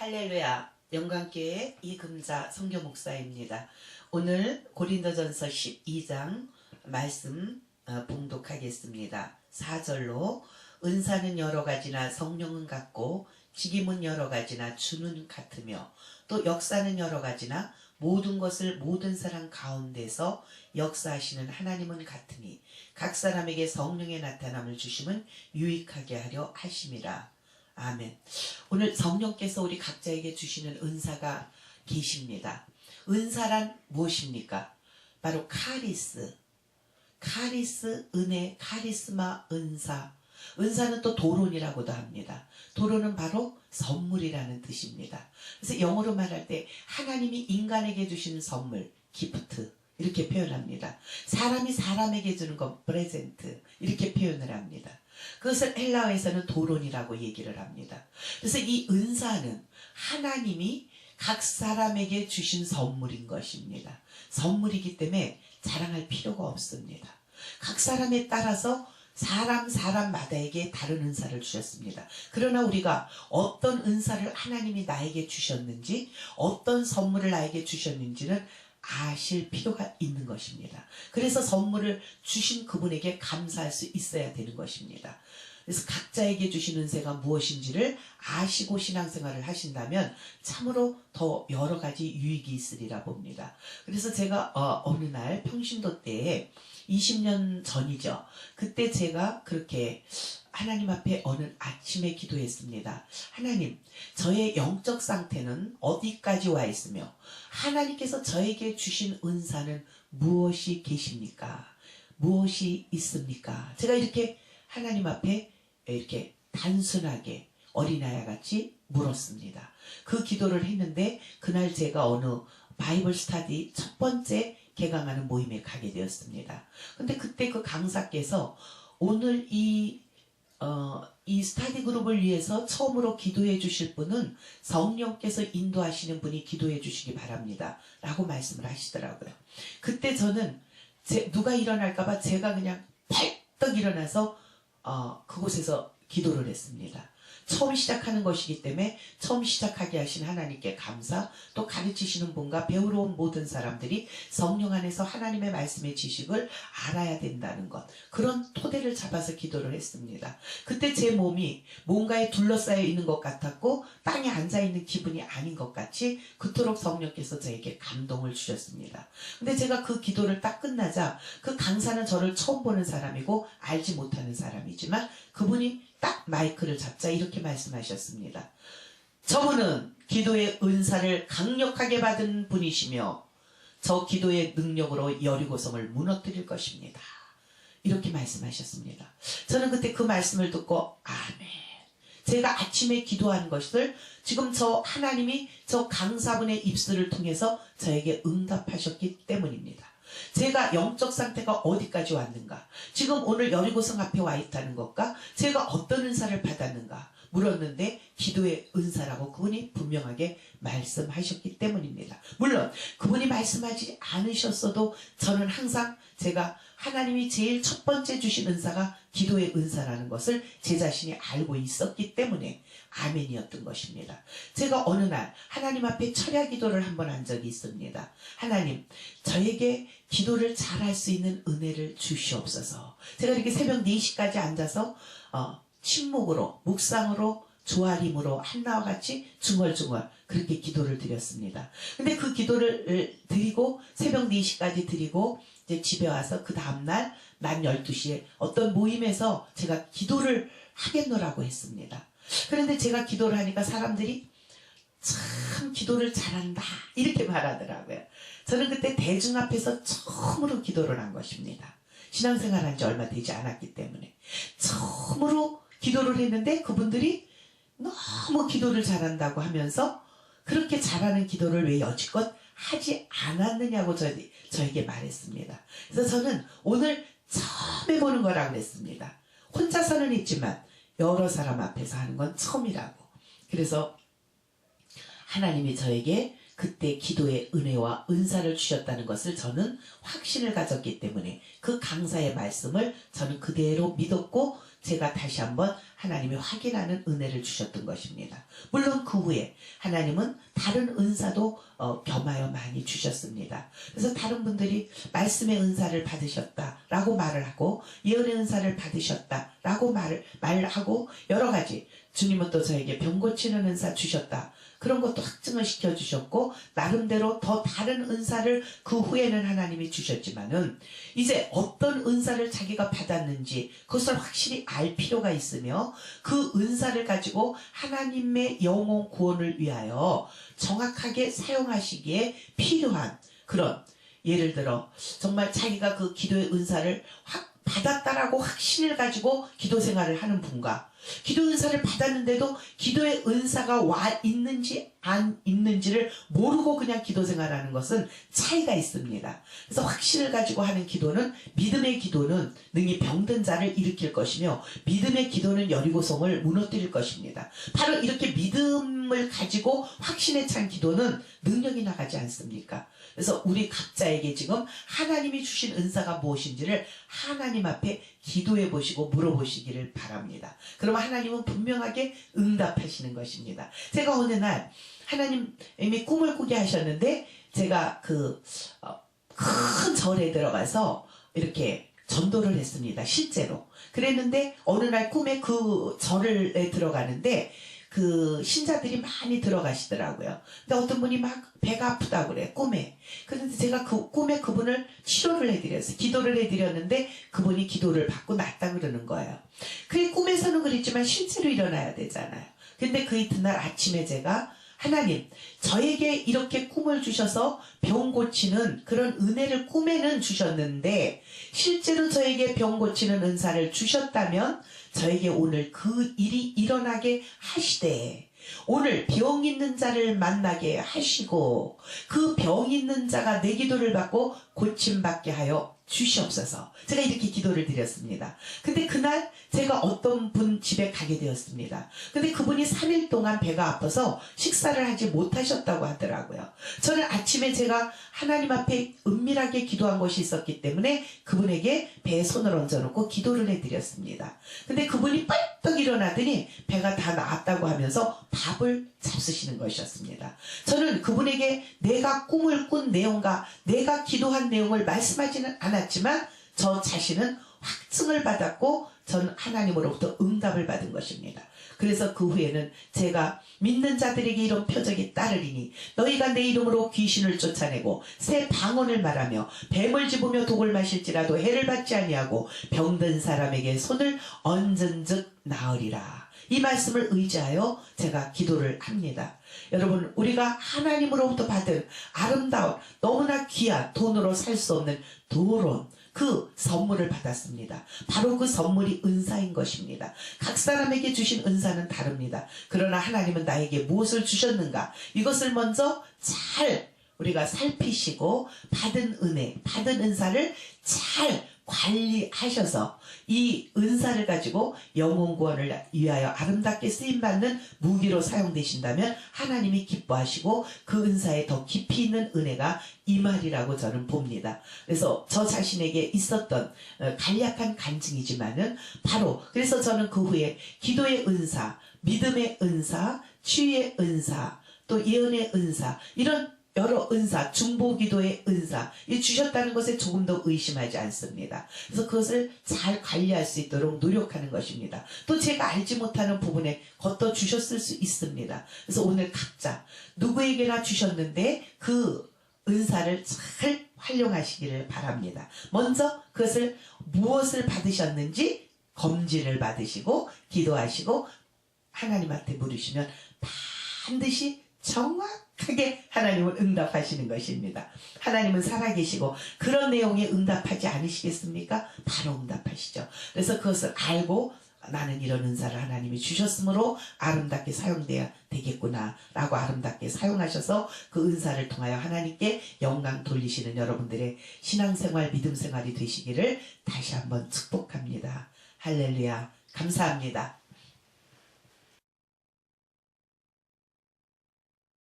할렐루야, 영광교회 이금자 선교목사입니다. 오늘 고린도전서 12장 말씀 봉독하겠습니다. 4절로 은사는 여러 가지나 성령은 같고 직임은 여러 가지나 주는 같으며 또 역사는 여러 가지나 모든 것을 모든 사람 가운데서 역사하시는 하나님은 같으니 각 사람에게 성령의 나타남을 주심은 유익하게 하려 하심이라. 아멘. 오늘 성령께서 우리 각자에게 주시는 은사가 계십니다. 은사란 무엇입니까? 바로 카리스, 은혜, 카리스마, 은사. 은사는 또 도론이라고도 합니다. 도론은 바로 선물이라는 뜻입니다. 그래서 영어로 말할 때 하나님이 인간에게 주시는 선물, 기프트 이렇게 표현합니다. 사람이 사람에게 주는 건 프레젠트 이렇게 표현을 합니다. 그것을 헬라어에서는 도론이라고 얘기를 합니다. 그래서 이 은사는 하나님이 각 사람에게 주신 선물인 것입니다. 선물이기 때문에 자랑할 필요가 없습니다. 각 사람에 따라서 사람마다에게 다른 은사를 주셨습니다. 그러나 우리가 어떤 은사를 하나님이 나에게 주셨는지, 어떤 선물을 나에게 주셨는지는 아실 필요가 있는 것입니다. 그래서 선물을 주신 그분에게 감사할 수 있어야 되는 것입니다. 그래서 각자에게 주신 은혜가 무엇인지를 아시고 신앙생활을 하신다면 참으로 더 여러 가지 유익이 있으리라 봅니다. 그래서 제가 어느 날 평신도 때에 20년 전이죠. 그때 제가 그렇게 하나님 앞에 어느 아침에 기도했습니다. 하나님, 저의 영적 상태는 어디까지 와 있으며 하나님께서 저에게 주신 은사는 무엇이 계십니까? 무엇이 있습니까? 제가 이렇게 하나님 앞에 이렇게 단순하게 어린아이 같이 물었습니다. 그 기도를 했는데 그날 제가 어느 바이블 스터디 첫 번째 개강하는 모임에 가게 되었습니다. 근데 그때 그 강사께서 오늘 이 스터디 그룹을 위해서 처음으로 기도해 주실 분은 성령께서 인도하시는 분이 기도해 주시기 바랍니다. 라고 말씀을 하시더라고요. 그때 저는 누가 일어날까봐 제가 그냥 벌떡 일어나서 그곳에서 기도를 했습니다. 처음 시작하는 것이기 때문에 처음 시작하게 하신 하나님께 감사, 또 가르치시는 분과 배우러 온 모든 사람들이 성령 안에서 하나님의 말씀의 지식을 알아야 된다는 것, 그런 토대를 잡아서 기도를 했습니다. 그때 제 몸이 뭔가에 둘러싸여 있는 것 같았고 땅에 앉아있는 기분이 아닌 것 같이 그토록 성령께서 저에게 감동을 주셨습니다. 근데 제가 그 기도를 딱 끝나자 그 강사는 저를 처음 보는 사람이고 알지 못하는 사람이지만 그분이 딱 마이크를 잡자 이렇게 말씀하셨습니다. 저분은 기도의 은사를 강력하게 받은 분이시며 저 기도의 능력으로 여리고성을 무너뜨릴 것입니다. 이렇게 말씀하셨습니다. 저는 그때 그 말씀을 듣고 아멘. 제가 아침에 기도한 것을 지금 저 하나님이 저 강사분의 입술을 통해서 저에게 응답하셨기 때문입니다. 제가 영적 상태가 어디까지 왔는가, 지금 오늘 여리고성 앞에 와 있다는 것과 제가 어떤 은사를 받았는가 물었는데 기도의 은사라고 그분이 분명하게 말씀하셨기 때문입니다. 물론 그분이 말씀하지 않으셨어도 저는 항상 제가 하나님이 제일 첫 번째 주신 은사가 기도의 은사라는 것을 제 자신이 알고 있었기 때문에 아멘이었던 것입니다. 제가 어느 날 하나님 앞에 철야 기도를 한번 한 적이 있습니다. 하나님, 저에게 기도를 잘할 수 있는 은혜를 주시옵소서. 제가 이렇게 새벽 4시까지 앉아서 침묵으로, 묵상으로, 조아림으로 한나와 같이 중얼중얼 그렇게 기도를 드렸습니다. 근데 그 기도를 드리고 새벽 4시까지 드리고 이제 집에 와서 그 다음날 낮 12시에 어떤 모임에서 제가 기도를 하겠노라고 했습니다. 그런데 제가 기도를 하니까 사람들이 참 기도를 잘한다 이렇게 말하더라고요. 저는 그때 대중 앞에서 처음으로 기도를 한 것입니다. 신앙생활 한 지 얼마 되지 않았기 때문에 처음으로 기도를 했는데 그분들이 너무 기도를 잘한다고 하면서 그렇게 잘하는 기도를 왜 여지껏 하지 않았느냐고 저에게 말했습니다. 그래서 저는 오늘 처음 해보는 거라고 그랬습니다. 혼자서는 있지만 여러 사람 앞에서 하는 건 처음이라고. 그래서 하나님이 저에게 그때 기도의 은혜와 은사를 주셨다는 것을 저는 확신을 가졌기 때문에 그 강사의 말씀을 저는 그대로 믿었고 제가 다시 한번 하나님이 확인하는 은혜를 주셨던 것입니다. 물론 그 후에 하나님은 다른 은사도 겸하여 많이 주셨습니다. 그래서 다른 분들이 말씀의 은사를 받으셨다라고 말을 하고 예언의 은사를 받으셨다라고 말하고 여러 가지 주님은 또 저에게 병 고치는 은사 주셨다. 그런 것도 확증을 시켜주셨고 나름대로 더 다른 은사를 그 후에는 하나님이 주셨지만은 이제 어떤 은사를 자기가 받았는지 그것을 확실히 알 필요가 있으며 그 은사를 가지고 하나님의 영혼 구원을 위하여 정확하게 사용하시기에 필요한 그런 예를 들어 정말 자기가 그 기도의 은사를 받았다라고 확신을 가지고 기도 생활을 하는 분과 기도 은사를 받았는데도 기도의 은사가 와 있는지 안 있는지를 모르고 그냥 기도 생활하는 것은 차이가 있습니다. 그래서 확신을 가지고 하는 기도는 믿음의 기도는 능히 병든 자를 일으킬 것이며 믿음의 기도는 여리고성을 무너뜨릴 것입니다. 바로 이렇게 믿음을 가지고 확신에 찬 기도는 능력이 나가지 않습니까? 그래서 우리 각자에게 지금 하나님이 주신 은사가 무엇인지를 하나님 앞에 기도해 보시고 물어보시기를 바랍니다. 그러면 하나님은 분명하게 응답하시는 것입니다. 제가 어느 날 하나님이 꿈을 꾸게 하셨는데 제가 큰 절에 들어가서 이렇게 전도를 했습니다. 실제로. 그랬는데 어느 날 꿈에 그 절에 들어가는데 그 신자들이 많이 들어가시더라고요. 근데 어떤 분이 막 배가 아프다고 그래, 꿈에. 그런데 제가 그 꿈에 그분을 치료를 해드렸어요. 기도를 해드렸는데 그분이 기도를 받고 낫다 그러는 거예요. 그게 꿈에서는 그랬지만 실제로 일어나야 되잖아요. 근데 그 이튿날 아침에 제가 하나님, 저에게 이렇게 꿈을 주셔서 병 고치는 그런 은혜를 꿈에는 주셨는데 실제로 저에게 병 고치는 은사를 주셨다면 저에게 오늘 그 일이 일어나게 하시되 오늘 병 있는 자를 만나게 하시고 그 병 있는 자가 내 기도를 받고 고침받게 하여 주시옵소서. 제가 이렇게 기도를 드렸습니다. 근데 그날 제가 어떤 분 집에 가게 되었습니다. 근데 그분이 3일 동안 배가 아파서 식사를 하지 못하셨다고 하더라고요. 저는 아침에 제가 하나님 앞에 은밀하게 기도한 것이 있었기 때문에 그분에게 배에 손을 얹어놓고 기도를 해드렸습니다. 근데 그분이 뻘떡 일어나더니 배가 다 나았다고 하면서 밥을 잡수시는 것이었습니다. 저는 그분에게 내가 꿈을 꾼 내용과 내가 기도한 내용을 말씀하지는 않았지만 저 자신은 확증을 받았고 저는 하나님으로부터 응답을 받은 것입니다. 그래서 그 후에는 제가 믿는 자들에게 이런 표적이 따르리니 너희가 내 이름으로 귀신을 쫓아내고 새 방언을 말하며 뱀을 집으며 독을 마실지라도 해를 받지 아니하고 병든 사람에게 손을 얹은즉 나으리라. 이 말씀을 의지하여 제가 기도를 합니다. 여러분, 우리가 하나님으로부터 받은 아름다운 너무나 귀한 돈으로 살 수 없는 도론 그 선물을 받았습니다. 바로 그 선물이 은사인 것입니다. 각 사람에게 주신 은사는 다릅니다. 그러나 하나님은 나에게 무엇을 주셨는가? 이것을 먼저 잘 우리가 살피시고 받은 은혜, 받은 은사를 잘 관리하셔서 이 은사를 가지고 영혼 구원을 위하여 아름답게 쓰임받는 무기로 사용되신다면 하나님이 기뻐하시고 그 은사에 더 깊이 있는 은혜가 임하리라고 저는 봅니다. 그래서 저 자신에게 있었던 간략한 간증이지만은 바로 그래서 저는 그 후에 기도의 은사, 믿음의 은사, 치유의 은사, 또 예언의 은사 이런 여러 은사, 중보기도의 은사 이 주셨다는 것에 조금 더 의심하지 않습니다. 그래서 그것을 잘 관리할 수 있도록 노력하는 것입니다. 또 제가 알지 못하는 부분에 걷어 주셨을 수 있습니다. 그래서 오늘 각자 누구에게나 주셨는데 그 은사를 잘 활용하시기를 바랍니다. 먼저 그것을 무엇을 받으셨는지 검진을 받으시고 기도하시고 하나님한테 물으시면 반드시 정확하게 하나님은 응답하시는 것입니다. 하나님은 살아계시고 그런 내용에 응답하지 않으시겠습니까? 바로 응답하시죠. 그래서 그것을 알고 나는 이런 은사를 하나님이 주셨으므로 아름답게 사용돼야 되겠구나 라고 아름답게 사용하셔서 그 은사를 통하여 하나님께 영광 돌리시는 여러분들의 신앙생활, 믿음생활이 되시기를 다시 한번 축복합니다. 할렐루야. 감사합니다.